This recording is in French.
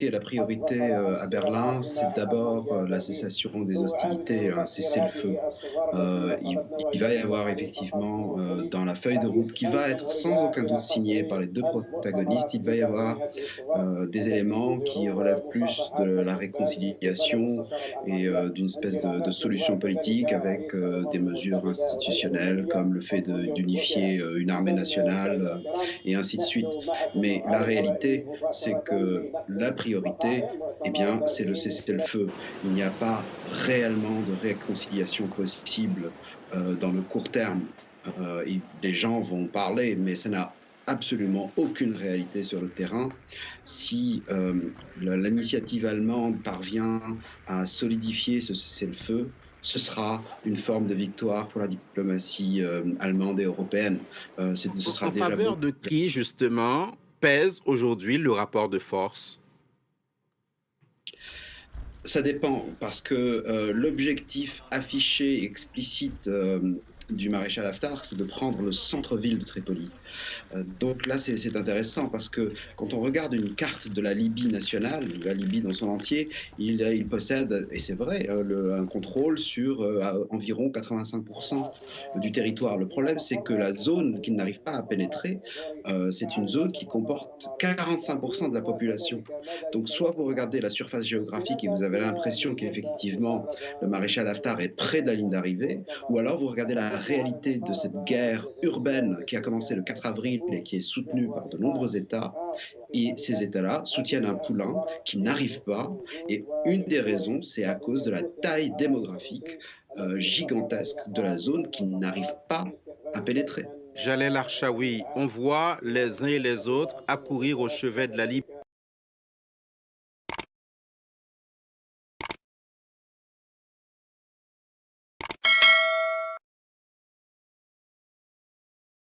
Et la priorité à Berlin, c'est d'abord la cessation des hostilités, un cessez-le-feu. Il va y avoir effectivement dans la feuille de route qui va être sans aucun doute signée par les deux protagonistes, il va y avoir des éléments qui relèvent plus de la réconciliation et d'une espèce de solution politique avec des mesures institutionnelles comme le fait d'unifier une armée nationale et ainsi de suite. Mais la réalité, c'est que la priorité, eh bien, c'est le cessez-le-feu. Il n'y a pas réellement de réconciliation possible dans le court terme. Les gens vont parler, mais ça n'a absolument aucune réalité sur le terrain. Si l'initiative allemande parvient à solidifier ce cessez-le-feu, ce sera une forme de victoire pour la diplomatie allemande et européenne. Ce sera En déjà faveur beaucoup. de qui, justement, pèse aujourd'hui le rapport de force? Ça dépend, parce que l'objectif affiché, explicite du maréchal Haftar, c'est de prendre le centre-ville de Tripoli. Donc là, c'est intéressant parce que quand on regarde une carte de la Libye nationale, la Libye dans son entier, il possède, et c'est vrai, un contrôle sur environ 85% du territoire. Le problème, c'est que la zone qu'il n'arrive pas à pénétrer, c'est une zone qui comporte 45% de la population. Donc soit vous regardez la surface géographique et vous avez l'impression qu'effectivement le maréchal Haftar est près de la ligne d'arrivée, ou alors vous regardez la réalité de cette guerre urbaine qui a commencé le 4 avril et qui est soutenue par de nombreux États. Et ces États-là soutiennent un poulain qui n'arrive pas. Et une des raisons, c'est à cause de la taille démographique gigantesque de la zone qui n'arrive pas à pénétrer. Jalel Archaoui, on voit les uns et les autres accourir au chevet de la Libye.